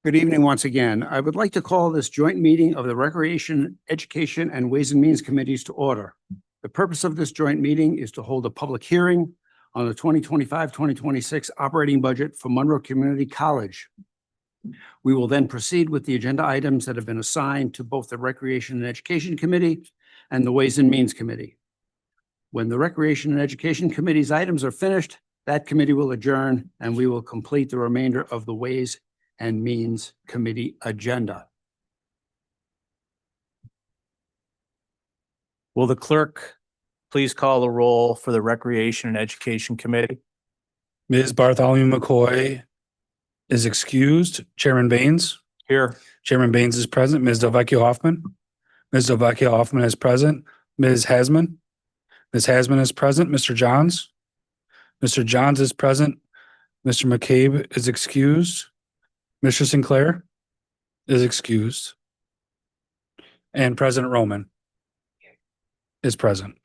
Good evening once again. I would like to call this joint meeting of the Recreation, Education, and Ways and Means Committees to order. The purpose of this joint meeting is to hold a public hearing on the 2025-2026 operating budget for Monroe Community College. We will then proceed with the agenda items that have been assigned to both the Recreation and Education Committee and the Ways and Means Committee. When the Recreation and Education Committee's items are finished, that committee will adjourn and we will complete the remainder of the Ways and Means Committee agenda. Will the clerk please call the roll for the Recreation and Education Committee? Ms. Bartholomew McCoy is excused. Chairman Baines. Here. Chairman Baines is present. Ms. Delvecchio Hoffman. Ms. Delvecchio Hoffman is present. Ms. Hasman. Ms. Hasman is present. Mr. Johns. Mr. Johns is present. Mr. McCabe is excused. Mr. Sinclair is excused. And President Roman is present.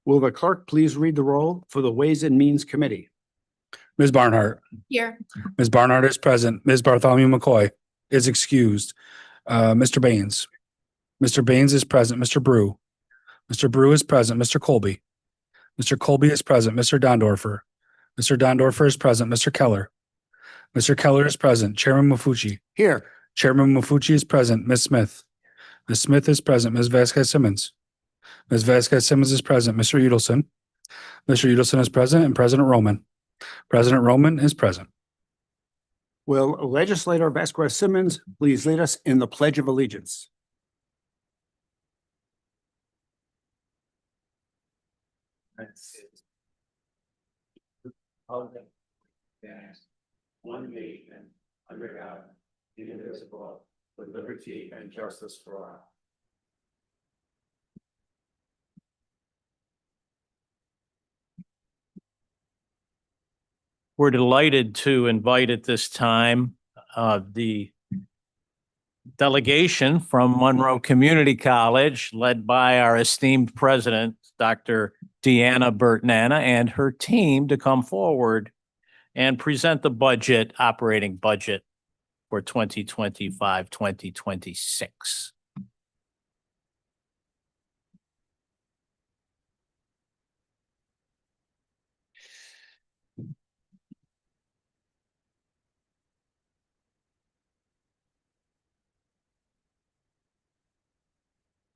Will the clerk please read the roll for the Ways and Means Committee? Ms. Barnhart. Here. Ms. Barnhart is present. Ms. Bartholomew McCoy is excused. Mr. Baines. Mr. Baines is present. Mr. Brew. Mr. Brew is present. Mr. Colby. Mr. Colby is present. Mr. Dondorfer. Mr. Dondorfer is present. Mr. Keller. Mr. Keller is present. Chairman Mafucci. Here. Chairman Mafucci is present. Ms. Smith. Ms. Smith is present. Ms. Vasquez Simmons. Ms. Vasquez Simmons is present. Mr. Udelson. Mr. Udelson is present. And President Roman. President Roman is present. Will Legislator Vasquez Simmons please lead us in the Pledge of Allegiance? One nation, under God, indivisible, with liberty and justice for all. We're delighted to invite at this time the delegation from Monroe Community College, led by our esteemed president, Dr. Deanna Burtnana, and her team to come forward and present the operating budget for 2025-2026.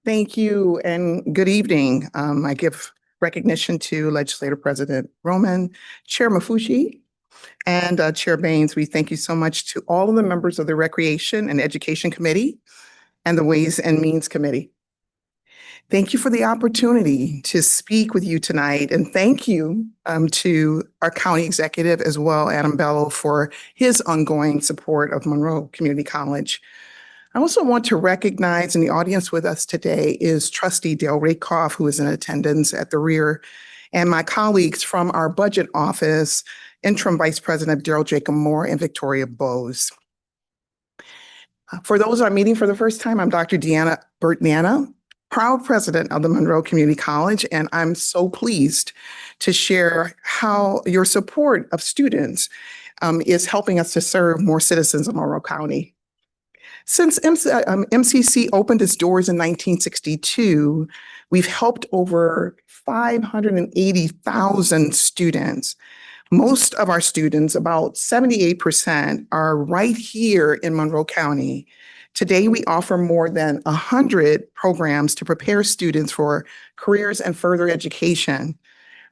Thank you and good evening. I give recognition to Legislator President Roman, Chair Mafucci, and Chair Baines. We thank you so much to all of the members of the Recreation and Education Committee and the Ways and Means Committee. Thank you for the opportunity to speak with you tonight, and thank you to our county executive as well, Adam Bello, for his ongoing support of Monroe Community College. I also want to recognize in the audience with us today is Trustee Dale Rakoff, who is in attendance at the rear, and my colleagues from our budget office, Interim Vice President Daryl Jacob Moore and Victoria Bowes. For those who are meeting for the first time, I'm Dr. Deanna Burtnana, proud president of the Monroe Community College, and I'm so pleased to share how your support of students is helping us to serve more citizens of Monroe County. Since MCC opened its doors in 1962, we've helped over 580,000 students. Most of our students, about 78%, are right here in Monroe County. Today, we offer more than 100 programs to prepare students for careers and further education.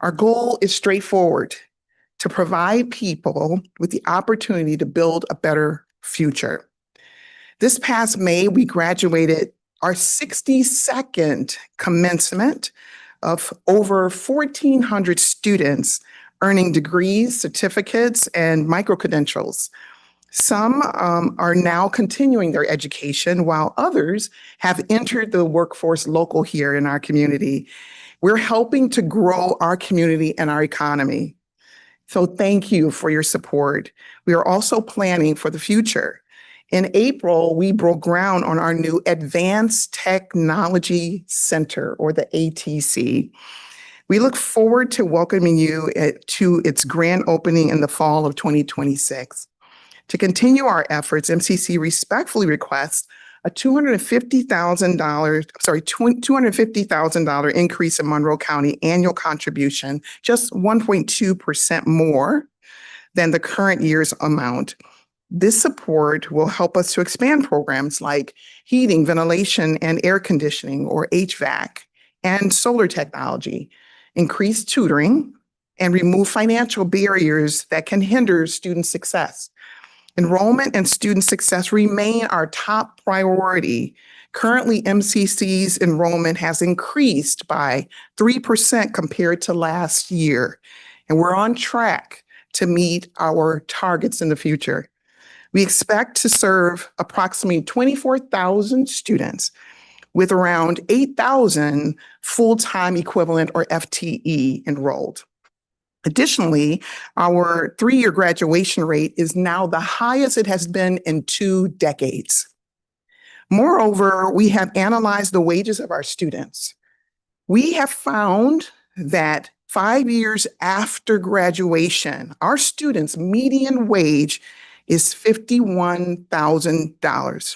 Our goal is straightforward: to provide people with the opportunity to build a better future. This past May, we graduated our 62nd commencement of over 1,400 students earning degrees, certificates, and micro-credentials. Some are now continuing their education, while others have entered the workforce local here in our community. We're helping to grow our community and our economy. So thank you for your support. We are also planning for the future. In April, we broke ground on our new Advanced Technology Center, or the ATC. We look forward to welcoming you to its grand opening in the fall of 2026. To continue our efforts, MCC respectfully requests a $250,000 increase in Monroe County annual contribution, just 1.2% more than the current year's amount. This support will help us to expand programs like heating, ventilation, and air conditioning, or HVAC, and solar technology, increase tutoring, and remove financial barriers that can hinder student success. Enrollment and student success remain our top priority. Currently, MCC's enrollment has increased by 3% compared to last year, and we're on track to meet our targets in the future. We expect to serve approximately 24,000 students with around 8,000 full-time equivalent or FTE enrolled. Additionally, our 3-year graduation rate is now the highest it has been in 2 decades. Moreover, we have analyzed the wages of our students. We have found that 5 years after graduation, our students' median wage is $51,000,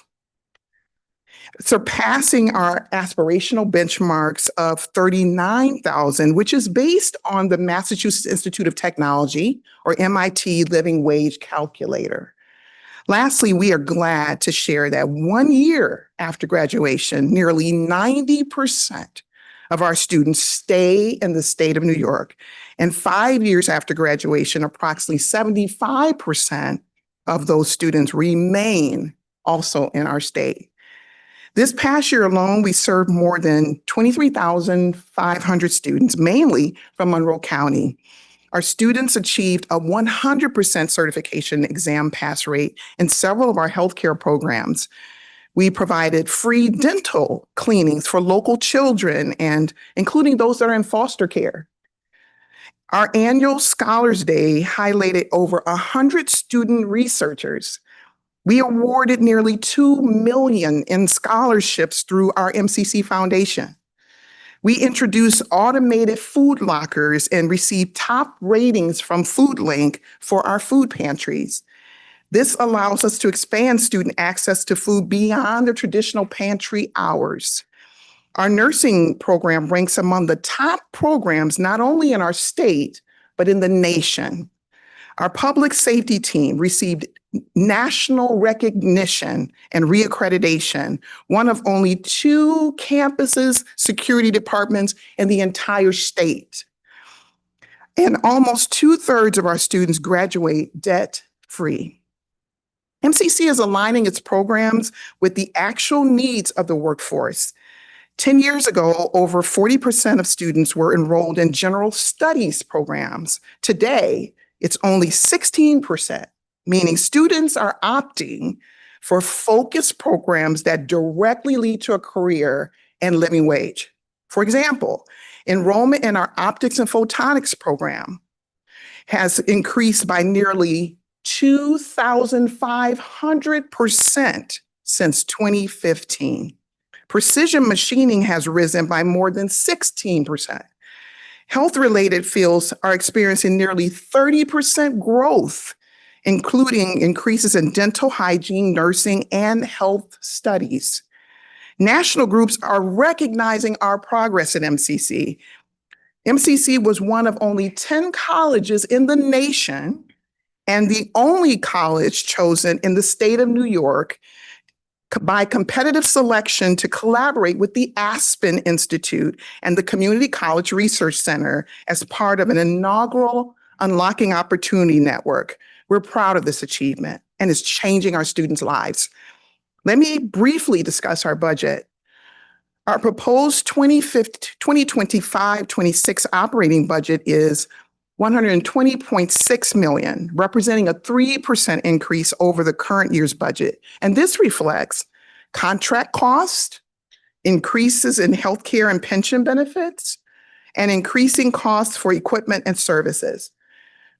surpassing our aspirational benchmarks of $39,000, which is based on the Massachusetts Institute of Technology, or MIT, Living Wage Calculator. Lastly, we are glad to share that 1 year after graduation, nearly 90% of our students stay in the state of New York. And 5 years after graduation, approximately 75% of those students remain also in our state. This past year alone, we served more than 23,500 students, mainly from Monroe County. Our students achieved a 100% certification exam pass rate in several of our healthcare programs. We provided free dental cleanings for local children, and including those that are in foster care. Our annual Scholars Day highlighted over 100 student researchers. We awarded nearly $2 million in scholarships through our MCC Foundation. We introduced automated food lockers and received top ratings from FoodLink for our food pantries. This allows us to expand student access to food beyond the traditional pantry hours. Our nursing program ranks among the top programs, not only in our state, but in the nation. Our public safety team received national recognition and reaccreditation, one of only 2 campuses, security departments in the entire state. And almost 2/3 of our students graduate debt-free. MCC is aligning its programs with the actual needs of the workforce. 10 years ago, over 40% of students were enrolled in general studies programs. Today, it's only 16%, meaning students are opting for focused programs that directly lead to a career and living wage. For example, enrollment in our optics and photonics program has increased by nearly 2,500% since 2015. Precision machining has risen by more than 16%. Health-related fields are experiencing nearly 30% growth, including increases in dental hygiene, nursing, and health studies. National groups are recognizing our progress at MCC. MCC was one of only 10 colleges in the nation and the only college chosen in the state of New York by competitive selection to collaborate with the Aspen Institute and the Community College Research Center as part of an inaugural Unlocking Opportunity Network. We're proud of this achievement, and it's changing our students' lives. Let me briefly discuss our budget. Our proposed 2025-26 operating budget is $120.6 million, representing a 3% increase over the current year's budget. And this reflects contract cost, increases in healthcare and pension benefits, and increasing costs for equipment and services.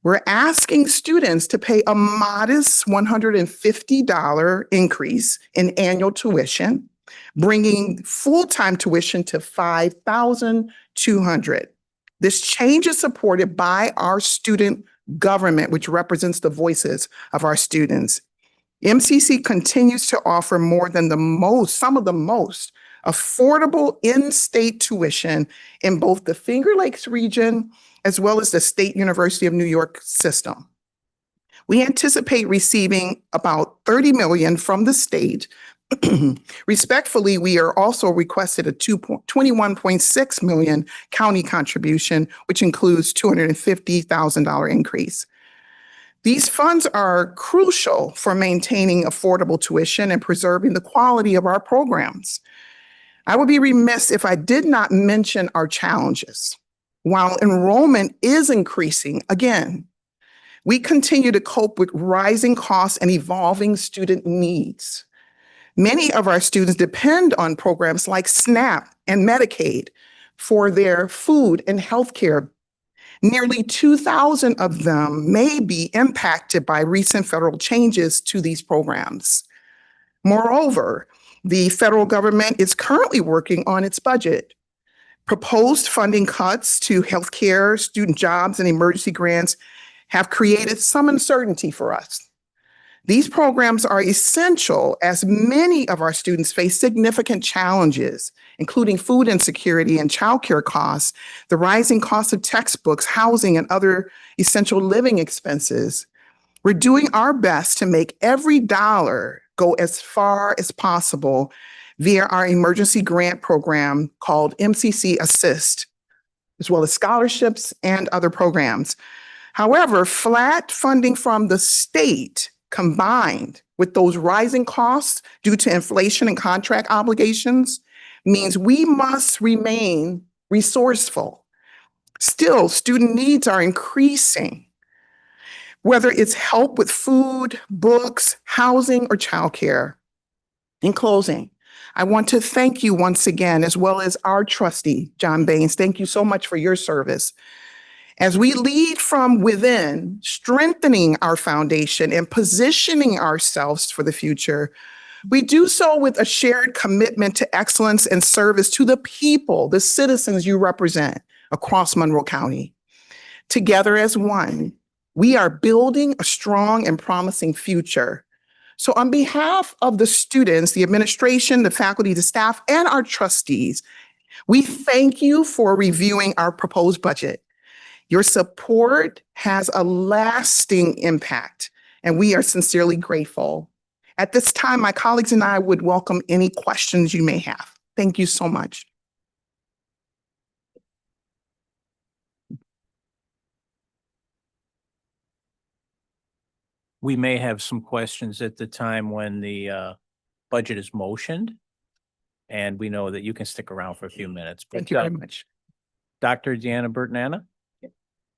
We're asking students to pay a modest $150 increase in annual tuition, bringing full-time tuition to $5,200. This change is supported by our student government, which represents the voices of our students. MCC continues to offer some of the most affordable in-state tuition in both the Finger Lakes region as well as the State University of New York system. We anticipate receiving about $30 million from the state. Respectfully, we are also requested a $21.6 million county contribution, which includes $250,000 increase. These funds are crucial for maintaining affordable tuition and preserving the quality of our programs. I would be remiss if I did not mention our challenges. While enrollment is increasing, again, we continue to cope with rising costs and evolving student needs. Many of our students depend on programs like SNAP and Medicaid for their food and healthcare. Nearly 2,000 of them may be impacted by recent federal changes to these programs. Moreover, the federal government is currently working on its budget. Proposed funding cuts to healthcare, student jobs, and emergency grants have created some uncertainty for us. These programs are essential as many of our students face significant challenges, including food insecurity and childcare costs, the rising cost of textbooks, housing, and other essential living expenses. We're doing our best to make every dollar go as far as possible via our emergency grant program called MCC Assist, as well as scholarships and other programs. However, flat funding from the state combined with those rising costs due to inflation and contract obligations means we must remain resourceful. Still, student needs are increasing, whether it's help with food, books, housing, or childcare. In closing, I want to thank you once again, as well as our trustee, John Baines. Thank you so much for your service. As we lead from within, strengthening our foundation and positioning ourselves for the future, we do so with a shared commitment to excellence and service to the people, the citizens you represent across Monroe County. Together as one, we are building a strong and promising future. So on behalf of the students, the administration, the faculty, the staff, and our trustees, we thank you for reviewing our proposed budget. Your support has a lasting impact, and we are sincerely grateful. At this time, my colleagues and I would welcome any questions you may have. Thank you so much. We may have some questions at the time when the budget is motioned. And we know that you can stick around for a few minutes. But, Thank you very much. Dr. Deanna Burton-Anna,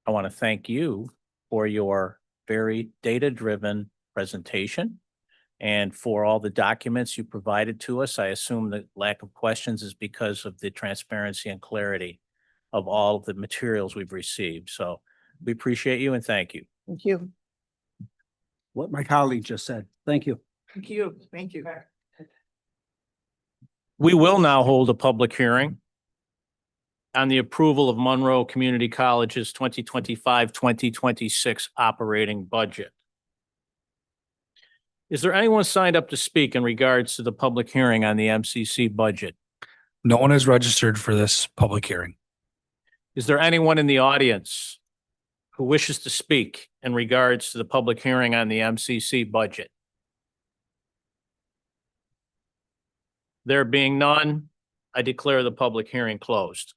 I want to thank you for your very data-driven presentation and for all the documents you provided to us. I assume the lack of questions is because of the transparency and clarity of all of the materials we've received. So we appreciate you and thank you. Thank you. What my colleague just said. Thank you. Thank you. Thank you. We will now hold a public hearing on the approval of Monroe Community College's 2025-2026 operating budget. Is there anyone signed up to speak in regards to the public hearing on the MCC budget? No one is registered for this public hearing. Is there anyone in the audience who wishes to speak in regards to the public hearing on the MCC budget? There being none, I declare the public hearing closed.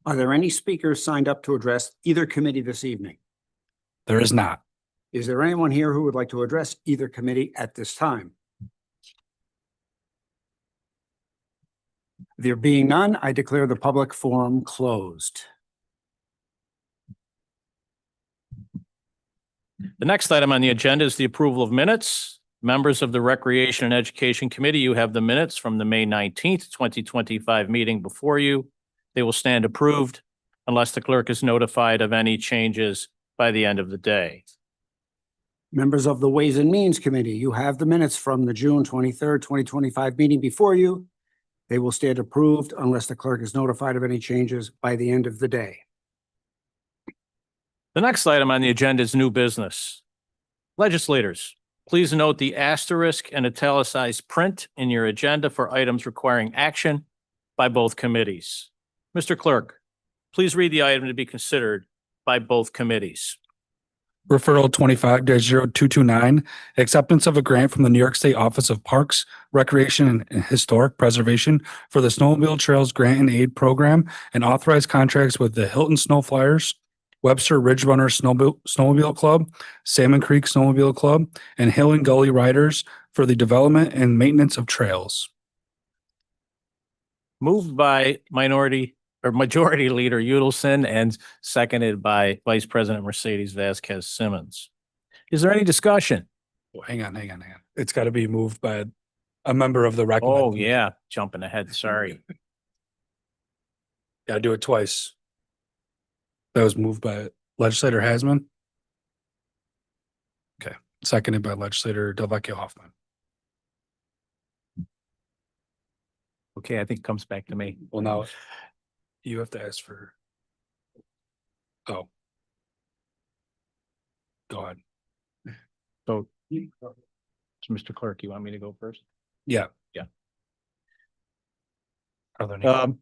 Are there any speakers signed up to address either committee this evening? There is not. Is there anyone here who would like to address either committee at this time? There being none, I declare the public forum closed. The next item on the agenda is the approval of minutes. Members of the Recreation and Education Committee, you have the minutes from the May 19th, 2025 meeting before you. They will stand approved unless the clerk is notified of any changes by the end of the day. Members of the Ways and Means Committee, you have the minutes from the June 23rd, 2025 meeting before you. They will stand approved unless the clerk is notified of any changes by the end of the day. The next item on the agenda is new business. Legislators, please note the asterisk and italicized print in your agenda for items requiring action by both committees. Mr. Clerk, please read the item to be considered by both committees. Referral 25-0229, acceptance of a grant from the New York State Office of Parks, Recreation, and Historic Preservation for the Snowmobile Trails Grant and Aid Program and authorized contracts with the Hilton Snow Flyers, Webster Ridge Runner Snowmobile Club, Salmon Creek Snowmobile Club, and Hill and Gully Riders for the development and maintenance of trails. Moved by Majority Leader Udelson and seconded by Vice President Mercedes Vasquez Simmons. Is there any discussion? Oh, hang on. It's got to be moved by a member of the Oh, recommending. yeah, jumping ahead, sorry. Got to do it twice. That was moved by Legislator Hasman. Okay, seconded by Legislator Delvecchio Hoffman. Okay, I think it comes back to me. Well, now you have to ask for. Oh. Go ahead. So, Mr. Clerk, you want me to go first? Yeah. Yeah. Are there any?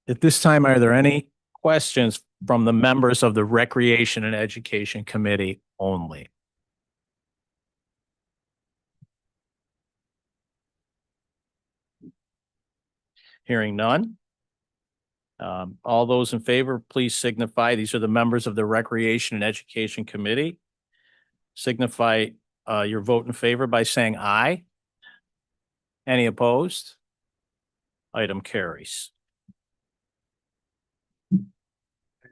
At this time, are there any questions from the members of the Recreation and Education Committee only? Hearing none. All those in favor, please signify. These are the members of the Recreation and Education Committee. Signify your vote in favor by saying aye. Any opposed? Item carries. And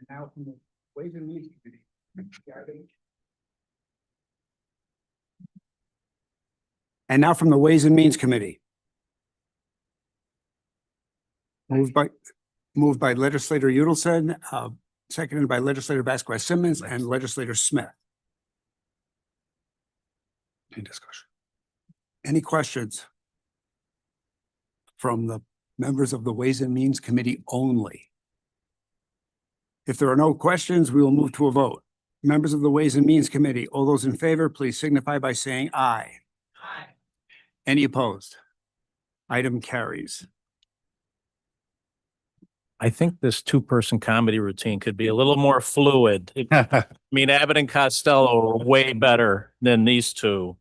now from the Ways and Means Committee. And now from the Ways and Means Committee. Moved by Legislator Udelson, seconded by Legislator Vasquez Simmons and Legislator Smith. Any discussion? Any questions from the members of the Ways and Means Committee only? If there are no questions, we will move to a vote. Members of the Ways and Means Committee, all those in favor, please signify by saying aye. Aye. Any opposed? Item carries. I think this two-person comedy routine could be a little more fluid. I mean, Abbott and Costello are way better than these two.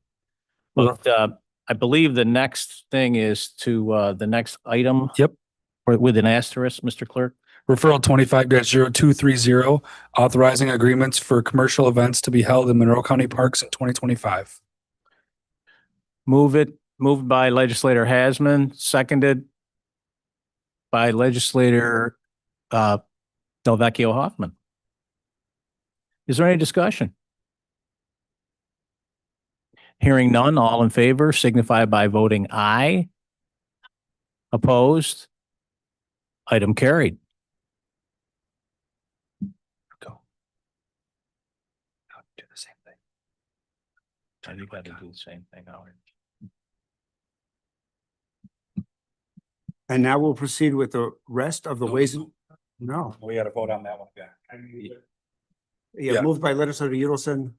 But I believe the next thing is to the next item. Yep. With an asterisk, Mr. Clerk. Referral 25-0230, authorizing agreements for commercial events to be held in Monroe County Parks in 2025. Moved by Legislator Hasman, seconded by Legislator Delvecchio Hoffman. Is there any discussion? Hearing none, all in favor signify by voting aye. Opposed? Item carried. Go. Now do the same thing. And you got to do the same thing, Howard. And now we'll proceed with the rest of the Ways. No, We got to vote on that one. yeah, moved by Legislator Udelson,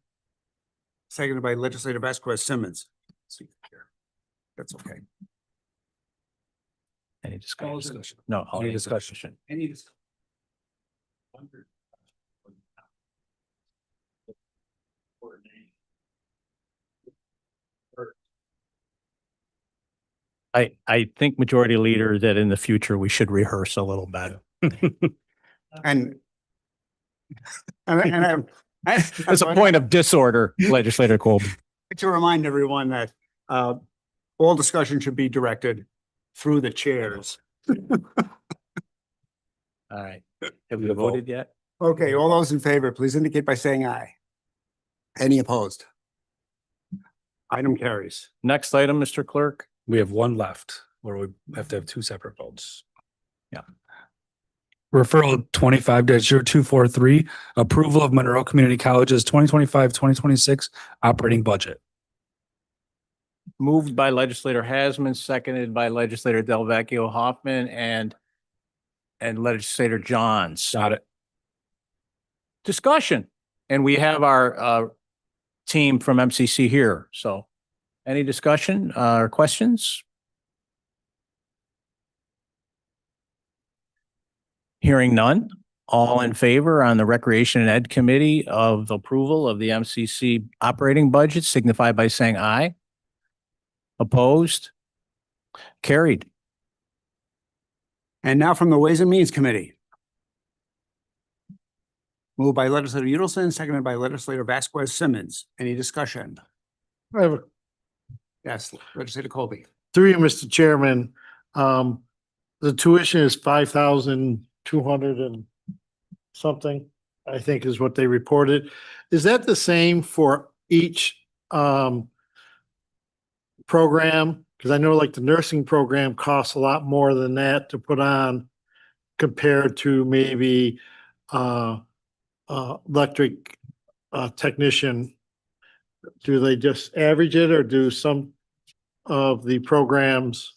seconded by Legislator Vasquez Simmons. See here. That's okay. Any discussion? discussion. No. Any discussion? Any discussion? I think Majority Leader that in the future we should rehearse a little better. And As a point of disorder, Legislator Colby. to remind everyone that all discussion should be directed through the chairs. All right. Have we voted yet? Okay, all those in favor, please indicate by saying aye. Any opposed? Item carries. Next item, Mr. Clerk. We have one left where we have to have two separate votes. Yeah. Referral 25-0243, approval of Monroe Community College's 2025-2026 operating budget. Moved by Legislator Hasman, seconded by Legislator Delvecchio Hoffman and Legislator Johns. Got it. Discussion. And we have our team from MCC here. So any discussion or questions? Hearing none. All in favor on the Recreation and Ed Committee of approval of the MCC operating budget signify by saying aye. Opposed? Carried. And now from the Ways and Means Committee. Moved by legislator Udelson, seconded by legislator Vasquez Simmons. Any discussion? I have a Yes, legislator Colby. through you, Mr. Chairman. The tuition is 5,200 and something, I think is what they reported. Is that the same for each program? Because I know like the nursing program costs a lot more than that to put on compared to maybe electric technician. Do they just average it, or do some of the programs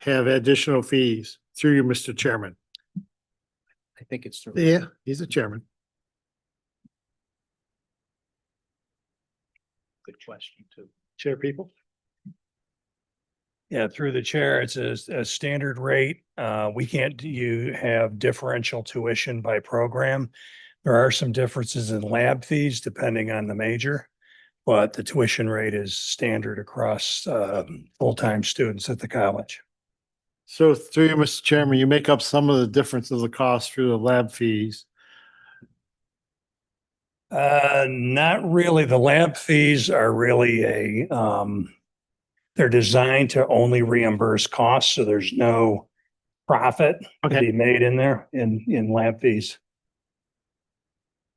have additional fees? Through you, Mr. Chairman. I think it's true. Yeah, he's the chairman. Good question too. Chair people? Yeah, through the chair, it's a standard rate. We can't have differential tuition by program. There are some differences in lab fees depending on the major, but the tuition rate is standard across full-time students at the college. So through you, Mr. Chairman, you make up some of the difference of the cost through the lab fees. Not really. The lab fees are really they're designed to only reimburse costs, so there's no profit to Okay. be made in there in lab fees.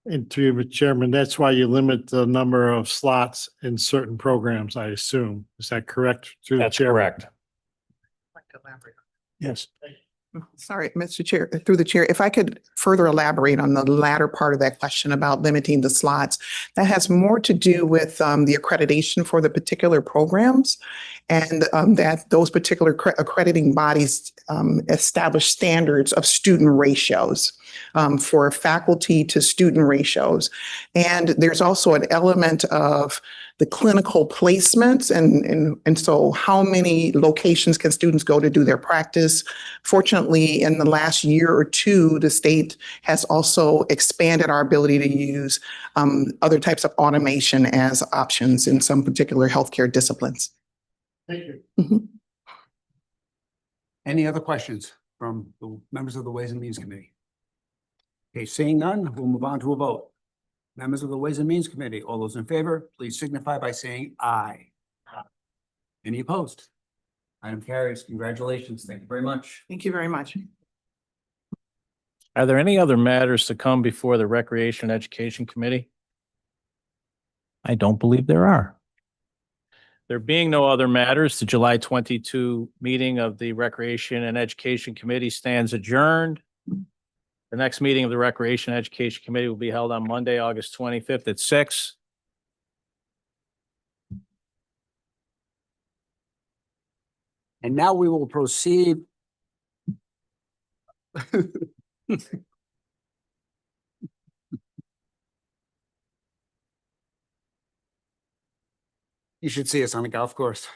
And through you, Mr. Chairman, that's why you limit the number of slots in certain programs, I assume. Is that correct? Through the That's chair? correct. Yes. Sorry, Mr. Chair, through the chair, if I could further elaborate on the latter part of that question about limiting the slots. That has more to do with the accreditation for the particular programs, and that those particular accrediting bodies establish standards of student ratios for faculty to student ratios. And there's also an element of the clinical placements and so how many locations can students go to do their practice. Fortunately, in the last year or two, the state has also expanded our ability to use other types of automation as options in some particular healthcare disciplines. Thank you. Mhm. Any other questions from the members of the Ways and Means Committee? Okay, seeing none, we'll move on to a vote. Members of the Ways and Means Committee, all those in favor, please signify by saying aye. Any opposed? Item carries. Congratulations. Thank you very much. Thank you very much. Are there any other matters to come before the Recreation and Education Committee? I don't believe there are. There being no other matters, the July 22 meeting of the Recreation and Education Committee stands adjourned. The next meeting of the Recreation and Education Committee will be held on Monday, August 25th at 6. And now we will proceed. You should see us on the golf course.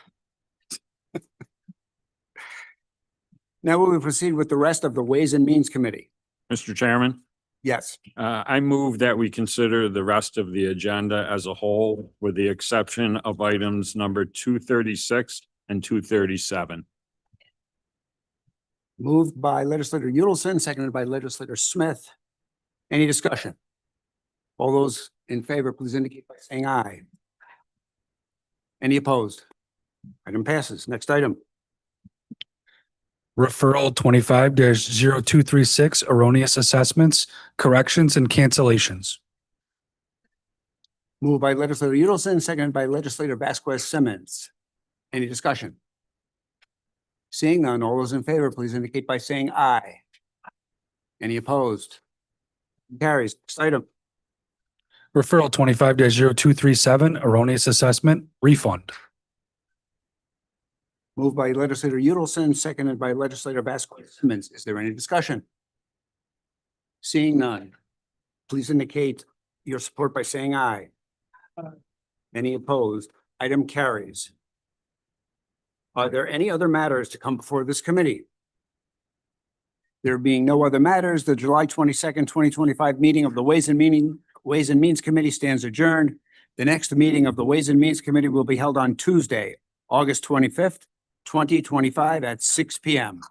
Now we will proceed with the rest of the Ways and Means Committee. Mr. Chairman, Yes, I move that we consider the rest of the agenda as a whole, with the exception of items number 236 and 237. moved by legislator Udelson, seconded by legislator Smith. Any discussion? All those in favor, please indicate by saying aye. Any opposed? Item passes. Next item. Referral 25-0236, erroneous assessments, corrections and cancellations. Moved by legislator Udelson, seconded by legislator Vasquez Simmons. Any discussion? Seeing none, all those in favor, please indicate by saying aye. Any opposed? Carries. Next item. Referral 25-0237, erroneous assessment, refund. Moved by legislator Udelson, seconded by legislator Vasquez Simmons. Is there any discussion? Seeing none, please indicate your support by saying aye. Any opposed? Item carries. Are there any other matters to come before this committee? There being no other matters, the July 22nd, 2025 meeting of the Ways and Means Committee stands adjourned. The next meeting of the Ways and Means Committee will be held on Tuesday, August 25th, 2025 at 6 p.m.